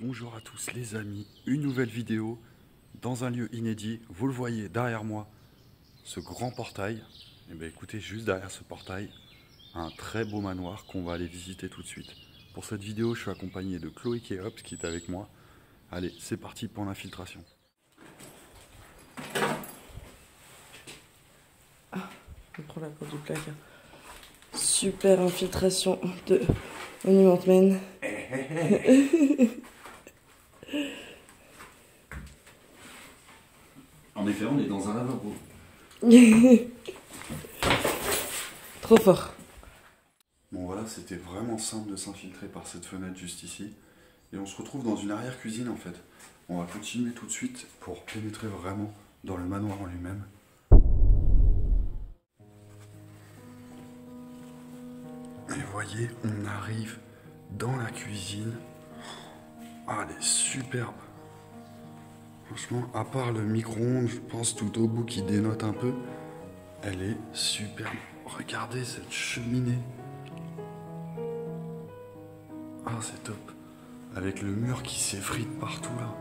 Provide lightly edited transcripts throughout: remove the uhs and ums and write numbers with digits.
Bonjour à tous les amis, une nouvelle vidéo dans un lieu inédit. Vous le voyez derrière moi, ce grand portail. Et bien écoutez, juste derrière ce portail, un très beau manoir qu'on va aller visiter tout de suite. Pour cette vidéo, je suis accompagné de Chloé Kéops qui est avec moi. Allez, c'est parti pour l'infiltration. Je prends la porte du placard. Super infiltration de Monument Men. En effet, on est dans un lavabo. Trop fort. Bon voilà, c'était vraiment simple de s'infiltrer par cette fenêtre juste ici. Et on se retrouve dans une arrière-cuisine en fait. On va continuer tout de suite pour pénétrer vraiment dans le manoir en lui-même. Et voyez, on arrive dans la cuisine. Ah, elle est superbe. Franchement, à part le micro-ondes, je pense tout au bout qui dénote un peu, elle est superbe. Regardez cette cheminée. Ah, c'est top. Avec le mur qui s'effrite partout là.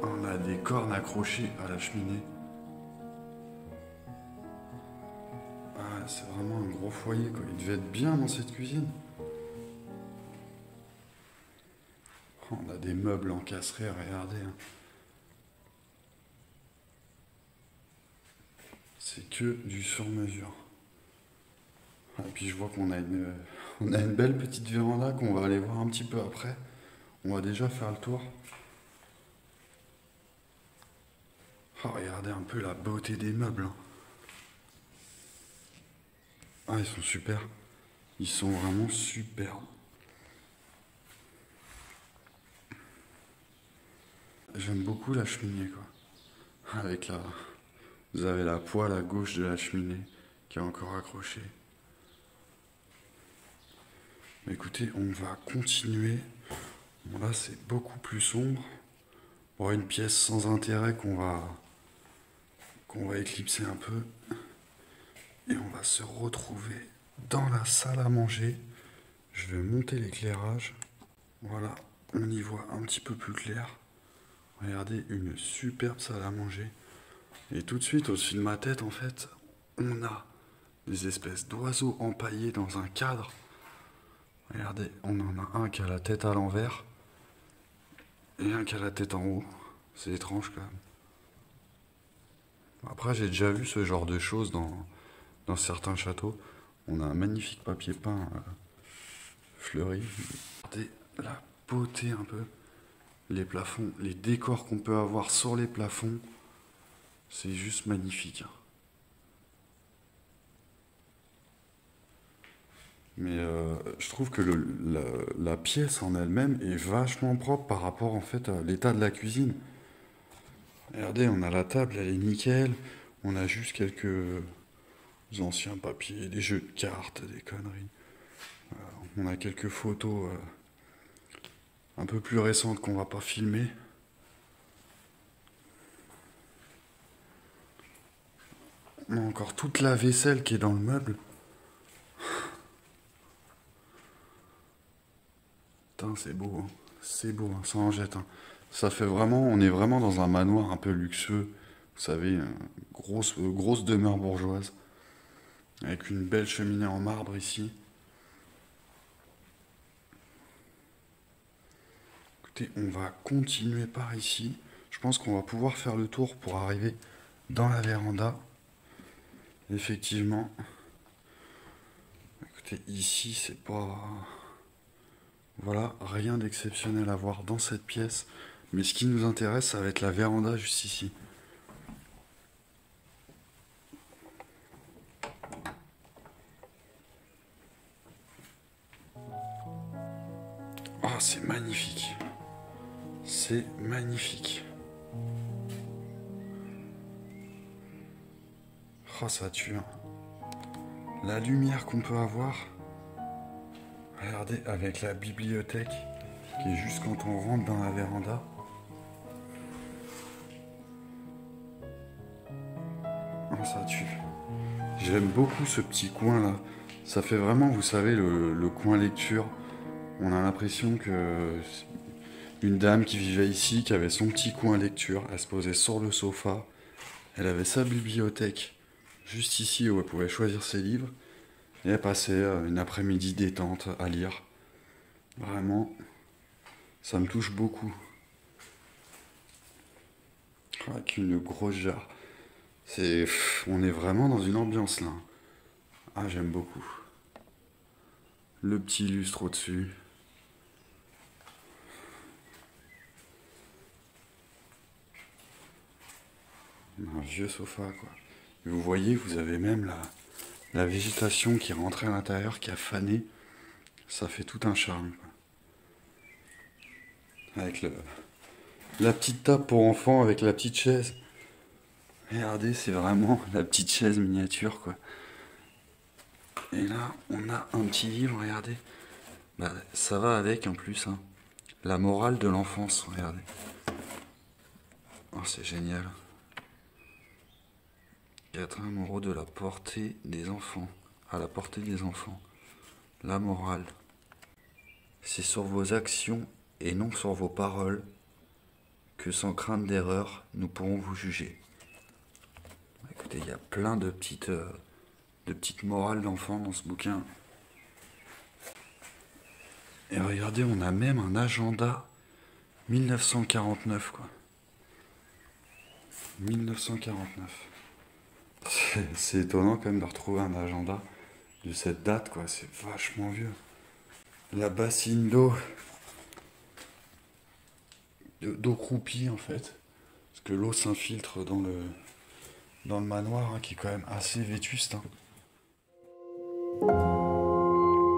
On a des cornes accrochées à la cheminée. Ah, c'est vraiment un gros foyer quoi. Il devait être bien dans cette cuisine. Oh, on a des meubles encastrés, regardez. Hein. C'est que du sur-mesure. Et puis je vois qu'on a une belle petite véranda qu'on va aller voir un petit peu après. On va déjà faire le tour. Oh, regardez un peu la beauté des meubles. Hein. Ah, ils sont super. Ils sont vraiment superbes. J'aime beaucoup la cheminée, quoi. Avec la... Vous avez la poêle à gauche de la cheminée qui est encore accrochée. Mais écoutez, on va continuer. Bon, là, c'est beaucoup plus sombre. Bon, une pièce sans intérêt qu'on va éclipser un peu. Et on va se retrouver dans la salle à manger. Je vais monter l'éclairage. Voilà, on y voit un petit peu plus clair. Regardez, une superbe salle à manger. Et tout de suite, au-dessus de ma tête, en fait, on a des espèces d'oiseaux empaillés dans un cadre. Regardez, on en a un qui a la tête à l'envers et un qui a la tête en haut. C'est étrange quand même. Après, j'ai déjà vu ce genre de choses dans certains châteaux. On a un magnifique papier peint fleuri. Regardez la beauté un peu. Les plafonds, les décors qu'on peut avoir sur les plafonds, c'est juste magnifique. Hein. Mais je trouve que la pièce en elle-même est vachement propre par rapport en fait à l'état de la cuisine. Regardez, on a la table, elle est nickel. On a juste quelques anciens papiers, des jeux de cartes, des conneries. On a quelques photos un peu plus récentes qu'on va pas filmer. On a encore toute la vaisselle qui est dans le meuble. Putain, c'est beau, hein. C'est beau, hein. Ça en jette. Hein. Ça fait vraiment, on est vraiment dans un manoir un peu luxueux. Vous savez, grosse demeure bourgeoise. Avec une belle cheminée en marbre ici. Écoutez, on va continuer par ici. Je pense qu'on va pouvoir faire le tour pour arriver dans la véranda. Effectivement. Écoutez, ici, c'est pas... Voilà, rien d'exceptionnel à voir dans cette pièce. Mais ce qui nous intéresse, ça va être la véranda juste ici. Oh, c'est magnifique. C'est magnifique. Oh, ça tue. Hein. La lumière qu'on peut avoir. Regardez, avec la bibliothèque qui est juste quand on rentre dans la véranda. Oh, ça tue. J'aime beaucoup ce petit coin là, Ça fait vraiment, vous savez, le coin lecture. On a l'impression que une dame qui vivait ici, qui avait son petit coin lecture, elle se posait sur le sofa, elle avait sa bibliothèque juste ici où elle pouvait choisir ses livres, et elle passait une après-midi détente à lire. Vraiment, ça me touche beaucoup. Avec une grosse jarre. On est vraiment dans une ambiance là. Ah, j'aime beaucoup. Le petit lustre au-dessus. Un vieux sofa, quoi. Et vous voyez, vous avez même la végétation qui est rentrée à l'intérieur, qui a fané. Ça fait tout un charme, quoi. Avec la petite table pour enfants, avec la petite chaise. Regardez, c'est vraiment la petite chaise miniature, quoi. Et là, on a un petit livre, regardez. Bah, ça va avec en plus, hein. La morale de l'enfance, regardez. Oh, c'est génial. Catherine Moreau de la portée des enfants. À la portée des enfants. La morale. C'est sur vos actions et non sur vos paroles que sans crainte d'erreur, nous pourrons vous juger. Écoutez, il y a plein de petites morales d'enfants dans ce bouquin. Et regardez, on a même un agenda 1949, quoi. 1949. C'est étonnant quand même de retrouver un agenda de cette date, quoi. C'est vachement vieux. La bassine d'eau croupie, en fait. Parce que l'eau s'infiltre dans le manoir, hein, qui est quand même assez vétuste, hein.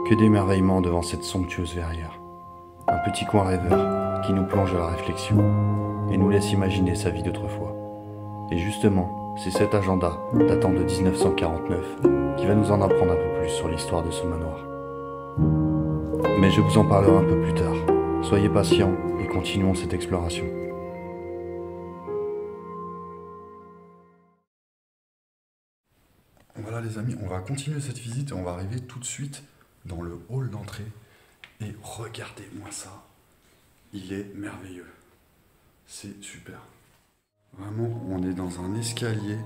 Que d'émerveillement devant cette somptueuse verrière. Un petit coin rêveur qui nous plonge à la réflexion et nous laisse imaginer sa vie d'autrefois. Et justement, c'est cet agenda, datant de 1949, qui va nous en apprendre un peu plus sur l'histoire de ce manoir. Mais je vous en parlerai un peu plus tard. Soyez patients et continuons cette exploration. Voilà les amis, on va continuer cette visite et on va arriver tout de suite dans le hall d'entrée. Et regardez-moi ça, il est merveilleux. C'est super. Vraiment, on est dans un escalier,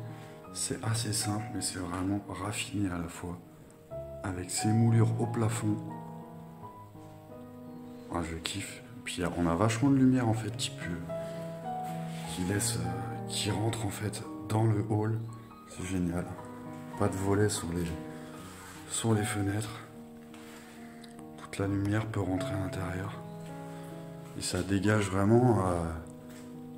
c'est assez simple, mais c'est vraiment raffiné à la fois. Avec ces moulures au plafond. Ah, je kiffe. Puis on a vachement de lumière en fait qui rentre en fait dans le hall. C'est génial. Pas de volets sur les fenêtres. Toute la lumière peut rentrer à l'intérieur. Et ça dégage vraiment,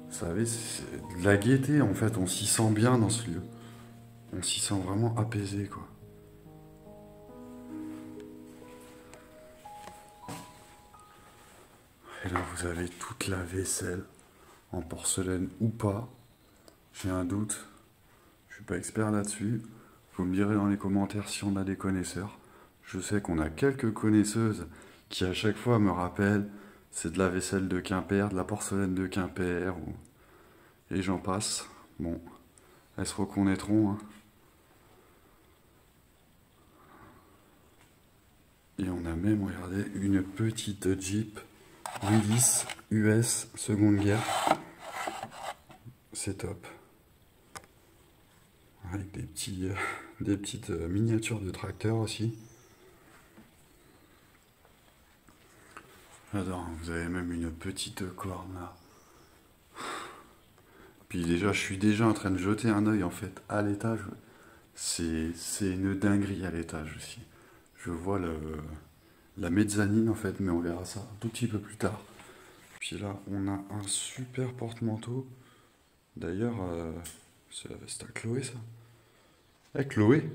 vous savez, c'est de la gaieté en fait. On s'y sent bien dans ce lieu. On s'y sent vraiment apaisé, quoi. Et là, vous avez toute la vaisselle, en porcelaine ou pas. J'ai un doute. Je suis pas expert là-dessus. Vous me direz dans les commentaires si on a des connaisseurs. Je sais qu'on a quelques connaisseuses qui à chaque fois me rappellent c'est de la vaisselle de Quimper, de la porcelaine de Quimper, et j'en passe. Bon, elles se reconnaîtront, hein. Et on a même, regardez, une petite Jeep Willys US Seconde Guerre. C'est top. Avec des petites miniatures de tracteurs aussi. J'adore, vous avez même une petite corne là. Puis déjà, je suis déjà en train de jeter un œil en fait à l'étage. C'est une dinguerie à l'étage aussi. Je vois la mezzanine en fait, mais on verra ça un tout petit peu plus tard. Puis là, on a un super porte-manteau. D'ailleurs, c'est la veste à Chloé ça. Eh Chloé,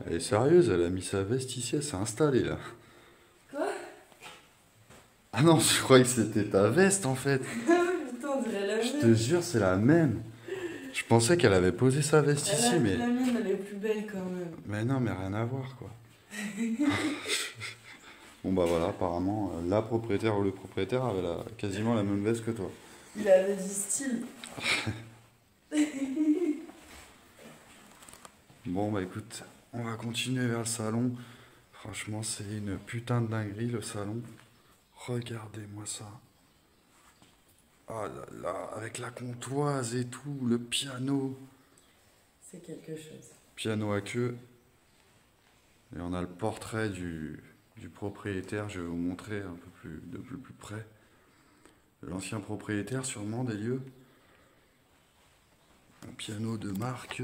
elle est sérieuse, elle a mis sa veste ici, elle s'est installée là. Quoi? Ah non, je croyais que c'était ta veste en fait. Putain, on dirait la Je mienne. te jure, c'est la même. Je pensais qu'elle avait posé sa veste ici, mais... La mienne, elle est plus belle quand même. Mais non, mais rien à voir, quoi. Bon bah voilà, apparemment, la propriétaire ou le propriétaire avait quasiment la même veste que toi. Il avait du style. Bon bah écoute, on va continuer vers le salon. Franchement, c'est une putain de dinguerie le salon. Regardez-moi ça. Ah là là, avec la comptoise et tout, le piano. C'est quelque chose. Piano à queue. Et on a le portrait du propriétaire. Je vais vous montrer un peu de plus près. L'ancien propriétaire sûrement des lieux. Un piano de marque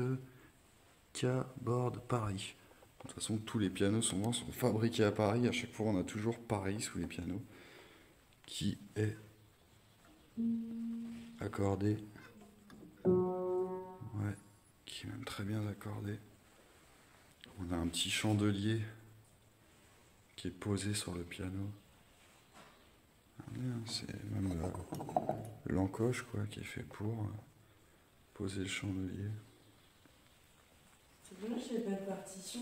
K-Board Paris. De toute façon, tous les pianos souvent sont fabriqués à Paris. À chaque fois, on a toujours Paris sous les pianos. Qui est accordé. Ouais, qui est même très bien accordé. On a un petit chandelier qui est posé sur le piano. C'est même l'encoche quoi qui est fait pour poser le chandelier. C'est dommage, j'ai pas de partition.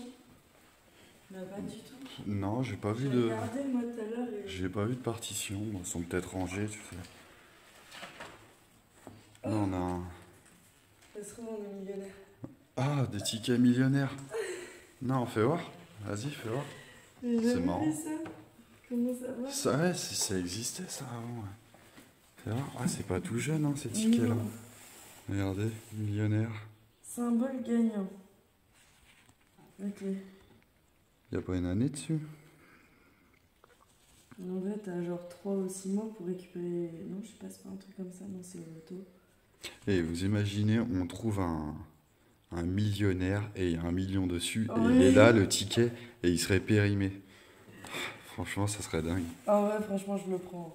Bah, pas du tout. Non, j'ai pas vu J'ai de. regardé moi tout à l'heure et... J'ai pas vu de partition. Bon, ils sont peut-être rangés, tu sais. Non, on a un. Ça se trouve, on est millionnaire. Ah, des tickets millionnaires. Non, fais voir. Vas-y, fais voir. J'ai C'est jamais marrant. vu ça. Comment ça va? Ça, ouais, ça existait ça avant. Ouais. Fais voir. Ah, c'est pas tout jeune, hein, ces tickets-là. Non. Regardez, millionnaire. Symbole gagnant. Ok. Y a pas une année dessus? En vrai, t'as genre 3 ou 6 mois pour récupérer. Non, je sais pas, c'est pas un truc comme ça, non, c'est l'auto. Et vous imaginez, on trouve un millionnaire et il y a 1 million dessus, et il Ouais. est là, le ticket, et il serait périmé. Franchement, ça serait dingue. Ah ouais, franchement, je le prends.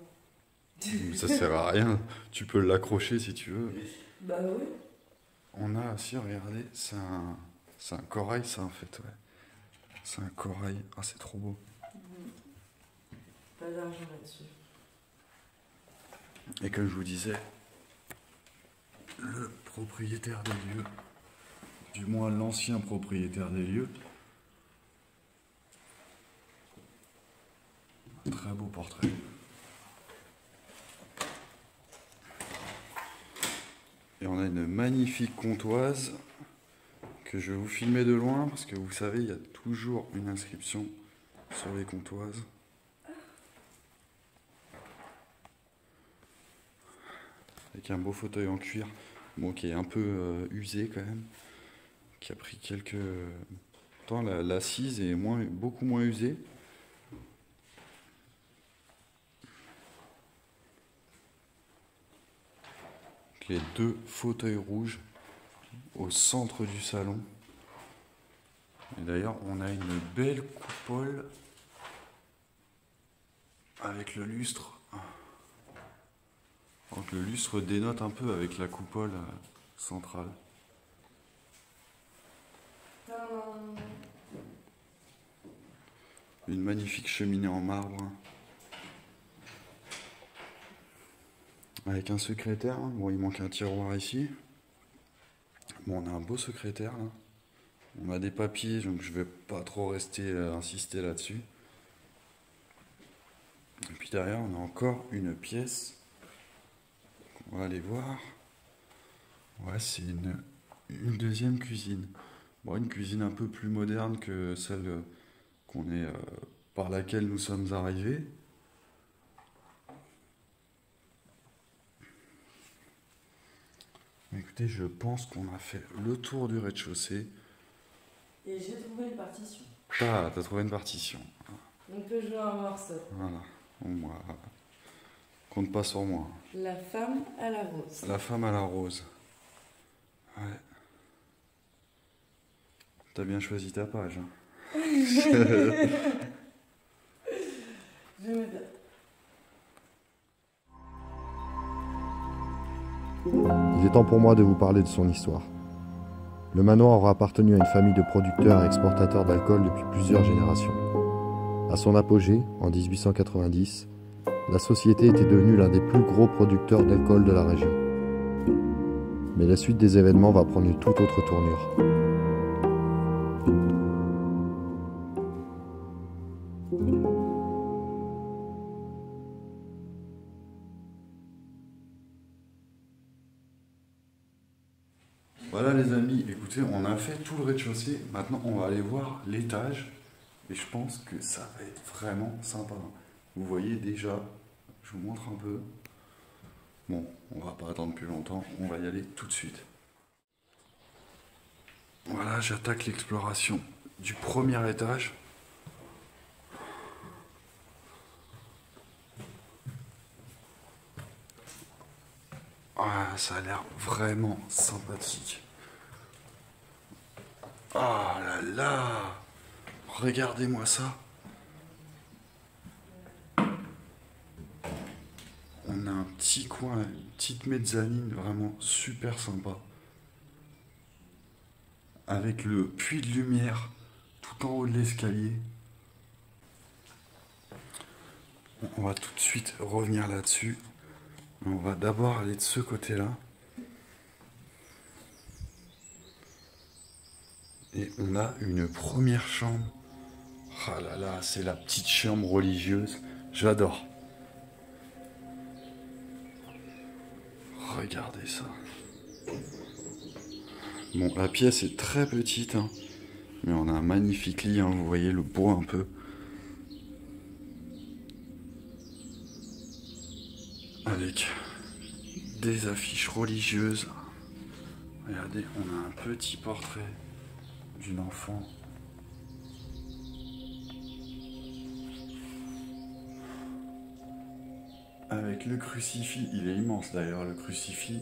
Ça sert à rien. Tu peux l'accrocher si tu veux. Bah oui. On a aussi, regardez, c'est un corail, ça en fait, ouais. C'est un corail. Ah, c'est trop beau. Pas d'argent là-dessus. Et comme je vous disais, le propriétaire des lieux, du moins l'ancien propriétaire des lieux, un très beau portrait. Et on a une magnifique comptoise que je vais vous filmer de loin parce que vous savez, il y a toujours une inscription sur les comptoises. Avec un beau fauteuil en cuir, bon, qui est un peu usé quand même, qui a pris quelques temps. L'assise est beaucoup moins usée. Les 2 fauteuils rouges au centre du salon. Et d'ailleurs, on a une belle coupole avec le lustre. Donc le lustre dénote un peu avec la coupole centrale. Une magnifique cheminée en marbre. Avec un secrétaire. Bon, il manque un tiroir ici. Bon, on a un beau secrétaire là. On a des papiers, donc je vais pas trop rester insister là-dessus. Et puis derrière, on a encore une pièce. On va aller voir. Ouais, c'est une deuxième cuisine. Bon, une cuisine un peu plus moderne que celle par laquelle nous sommes arrivés. Écoutez, je pense qu'on a fait le tour du rez-de-chaussée. Et j'ai trouvé une partition. Ah, t'as trouvé une partition. On peut jouer un morceau. Voilà. Bon, moi, compte pas sur moi. La femme à la rose. La femme à la rose. Ouais. T'as bien choisi ta page. Hein. J'aimais bien. Il est temps pour moi de vous parler de son histoire. Le manoir aura appartenu à une famille de producteurs et exportateurs d'alcool depuis plusieurs générations. À son apogée, en 1890, la société était devenue l'un des plus gros producteurs d'alcool de la région. Mais la suite des événements va prendre une toute autre tournure. Voilà les amis, écoutez, on a fait tout le rez-de-chaussée. Maintenant, on va aller voir l'étage Et je pense que ça va être vraiment sympa. Vous voyez déjà, je vous montre un peu. Bon, on va pas attendre plus longtemps, on va y aller tout de suite. Voilà, j'attaque l'exploration du premier étage. Ah, ça a l'air vraiment sympathique. Ah là là! Regardez-moi ça! On a un petit coin, une petite mezzanine vraiment super sympa. Avec le puits de lumière tout en haut de l'escalier. On va tout de suite revenir là-dessus. On va d'abord aller de ce côté-là. Et on a une première chambre. Ah là là, c'est la petite chambre religieuse. J'adore. Regardez ça. Bon, la pièce est très petite, hein, mais on a un magnifique lit, hein, vous voyez le bois un peu. Avec des affiches religieuses. Regardez, on a un petit portrait d'une enfant. Avec le crucifix, il est immense d'ailleurs, le crucifix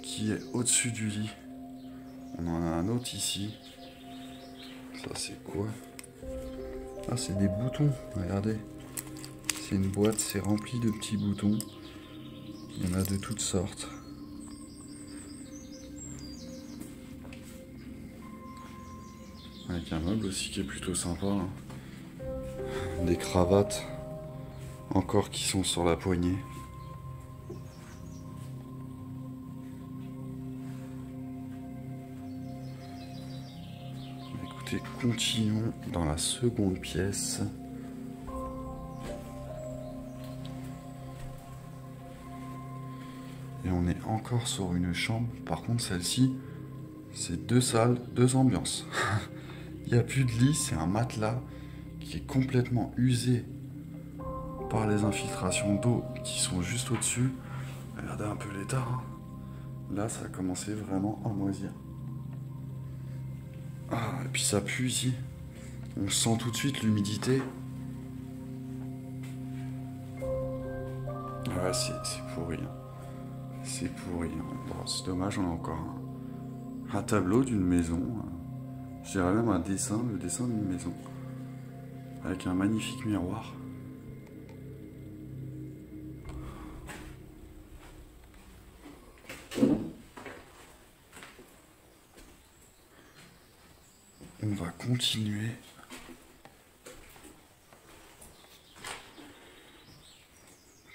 qui est au-dessus du lit. On en a un autre ici. Ça c'est quoi? Ah, c'est des boutons, regardez. C'est une boîte, c'est rempli de petits boutons. Il y en a de toutes sortes. Avec un meuble aussi qui est plutôt sympa, hein. Des cravates encore qui sont sur la poignée. Écoutez, continuons dans la seconde pièce. Et on est encore sur une chambre. Par contre, celle-ci, c'est 2 salles, 2 ambiances. Il n'y a plus de lit, c'est un matelas qui est complètement usé par les infiltrations d'eau qui sont juste au-dessus. Regardez un peu l'état, hein. Là, ça a commencé vraiment à moisir. Ah, et puis ça pue ici. On sent tout de suite l'humidité. Ouais, c'est pourri, hein. C'est pourri, hein. Bon, c'est dommage, on a encore un tableau d'une maison. Je dirais même un dessin, le dessin d'une maison. Avec un magnifique miroir. On va continuer.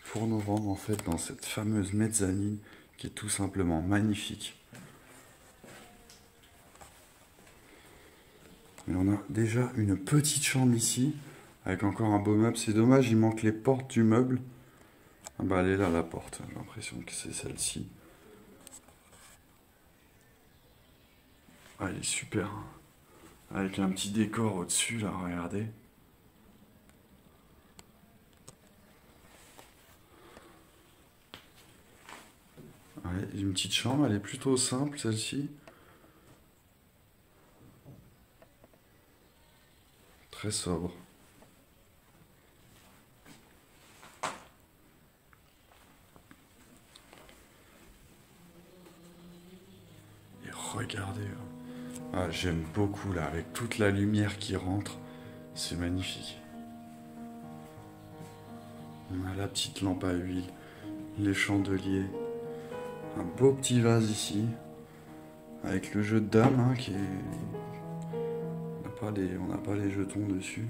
Pour nous rendre en fait dans cette fameuse mezzanine qui est tout simplement magnifique. Mais on a déjà une petite chambre ici, avec encore un beau meuble. C'est dommage, il manque les portes du meuble. Ah bah elle est là la porte, j'ai l'impression que c'est celle-ci. Ah, elle est super, hein. Avec un petit décor au-dessus là, regardez. Ouais, une petite chambre, elle est plutôt simple celle-ci. Très sobre. Et regardez. Ah, j'aime beaucoup là, avec toute la lumière qui rentre. C'est magnifique. On a la petite lampe à huile, les chandeliers. Un beau petit vase ici. Avec le jeu de dames, hein, qui est... On n'a pas les jetons dessus.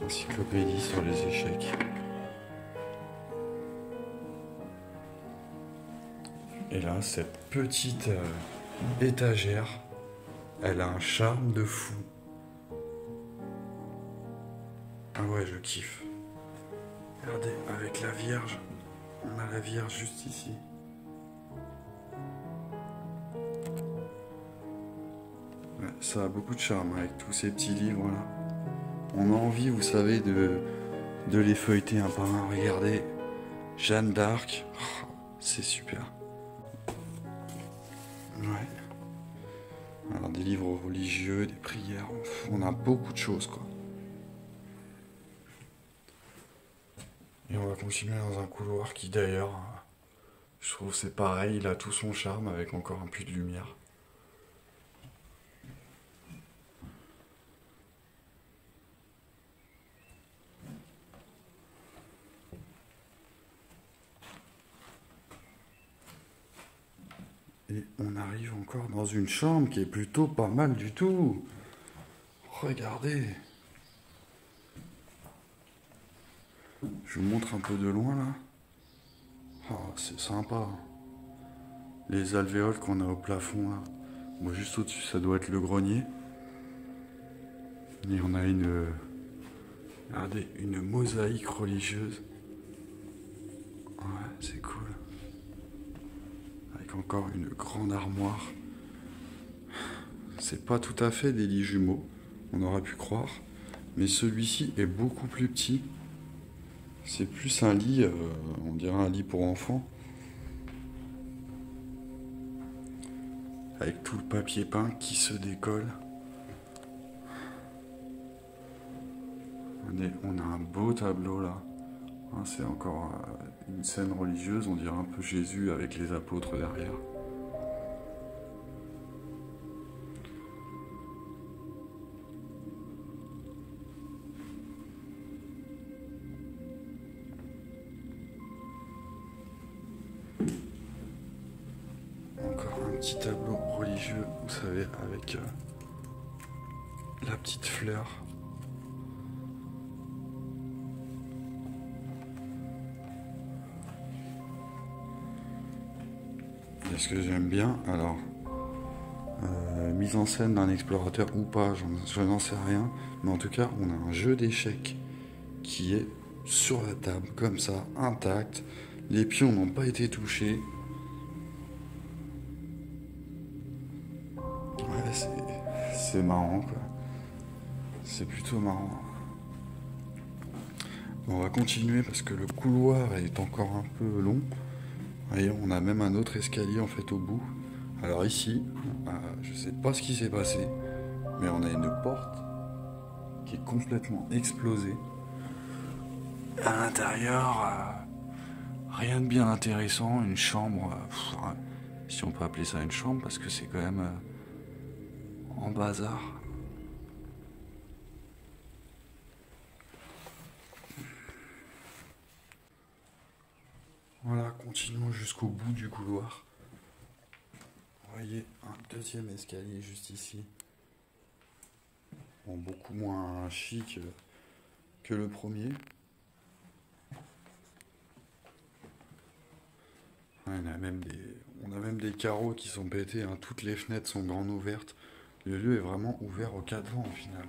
Encyclopédie sur les échecs. Et là, cette petite étagère, elle a un charme de fou. Ah ouais, je kiffe. Regardez, avec la Vierge. On a la Vierge juste ici. Ouais, Ça a beaucoup de charme avec tous ces petits livres là. On a envie, vous savez, de les feuilleter un par un. Regardez, Jeanne d'Arc, oh, c'est super. Ouais. Alors des livres religieux, des prières, on a beaucoup de choses quoi. Et on va continuer dans un couloir qui d'ailleurs, je trouve c'est pareil, il a tout son charme avec encore un puits de lumière. Et on arrive encore dans une chambre qui est plutôt pas mal du tout. Regardez. Je vous montre un peu de loin là. Oh, c'est sympa. Les alvéoles qu'on a au plafond là. Bon, juste au-dessus, ça doit être le grenier. Et on a regardez, une mosaïque religieuse. Ouais, c'est cool. Avec encore une grande armoire. C'est pas tout à fait des lits jumeaux, on aurait pu croire. Mais celui-ci est beaucoup plus petit. C'est plus un lit, on dirait un lit pour enfants. Avec tout le papier peint qui se décolle. On a un beau tableau là. C'est encore une scène religieuse, on dirait un peu Jésus avec les apôtres derrière. Encore un petit tableau religieux, vous savez, avec la petite fleur. Et ce que j'aime bien, alors, mise en scène d'un explorateur ou pas, je n'en sais rien, mais en tout cas, on a un jeu d'échecs qui est sur la table, comme ça, intact. Les pions n'ont pas été touchés. Ouais, c'est marrant, quoi. C'est plutôt marrant. Bon, on va continuer parce que le couloir est encore un peu long. Et on a même un autre escalier en fait au bout. Alors ici, je sais pas ce qui s'est passé, mais on a une porte qui est complètement explosée. À l'intérieur, rien de bien intéressant, une chambre, si on peut appeler ça une chambre, parce que c'est quand même en bazar. Voilà, continuons jusqu'au bout du couloir. Vous voyez un deuxième escalier juste ici. Bon, beaucoup moins chic que le premier. Ouais, on a même des carreaux qui sont pétés, hein. Toutes les fenêtres sont grandes ouvertes. Le lieu est vraiment ouvert aux quatre vents au final.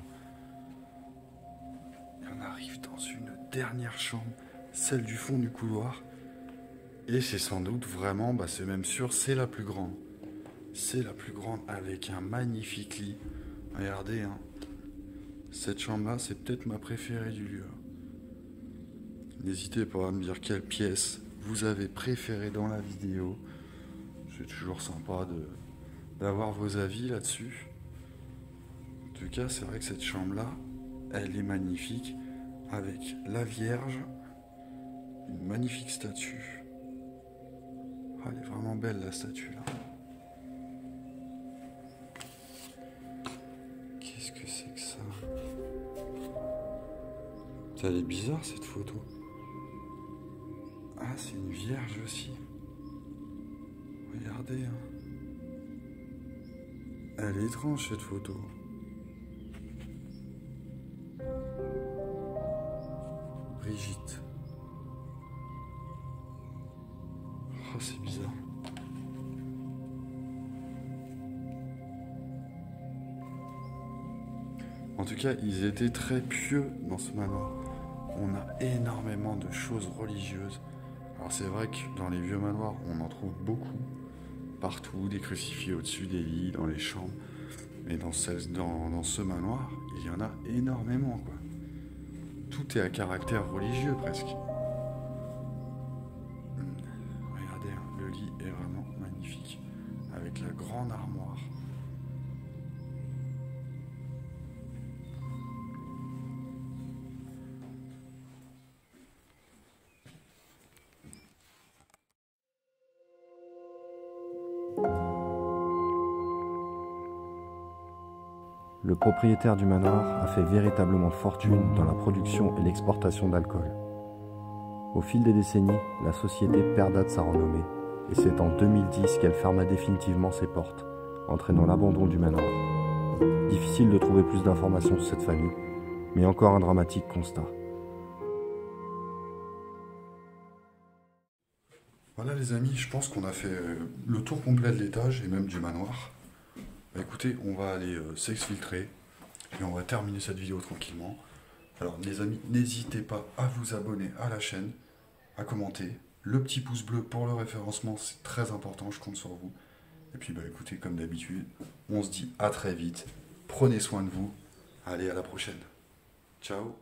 Et on arrive dans une dernière chambre, celle du fond du couloir. Et c'est sans doute vraiment, c'est même sûr, c'est la plus grande. C'est la plus grande avec un magnifique lit. Regardez, hein. Cette chambre-là, c'est peut-être ma préférée du lieu. N'hésitez pas à me dire quelle pièce vous avez préférée dans la vidéo. C'est toujours sympa d'avoir vos avis là-dessus. En tout cas, c'est vrai que cette chambre-là, elle est magnifique. Avec la Vierge, une magnifique statue. Elle est vraiment belle la statue là. Qu'est-ce que c'est que ça? Elle est bizarre cette photo. Ah, c'est une vierge aussi. Regardez. Elle est étrange cette photo. Brigitte. Oh, c'est bizarre. En tout cas, ils étaient très pieux dans ce manoir. On a énormément de choses religieuses. Alors c'est vrai que dans les vieux manoirs, on en trouve beaucoup. Partout, des crucifix au-dessus des lits, dans les chambres. Mais dans ce manoir, il y en a énormément, quoi. Tout est à caractère religieux, presque. Regardez, hein, le lit est vraiment magnifique, avec la grande armoire. Le propriétaire du manoir a fait véritablement fortune dans la production et l'exportation d'alcool. Au fil des décennies, la société perda de sa renommée, et c'est en 2010 qu'elle ferma définitivement ses portes, entraînant l'abandon du manoir. Difficile de trouver plus d'informations sur cette famille, mais encore un dramatique constat. Voilà les amis, je pense qu'on a fait le tour complet de l'étage et même du manoir. Bah écoutez, on va aller s'exfiltrer et on va terminer cette vidéo tranquillement. Alors les amis, n'hésitez pas à vous abonner à la chaîne, à commenter. Le petit pouce bleu pour le référencement, c'est très important, je compte sur vous. Et puis bah écoutez, comme d'habitude, on se dit à très vite. Prenez soin de vous. Allez, à la prochaine. Ciao.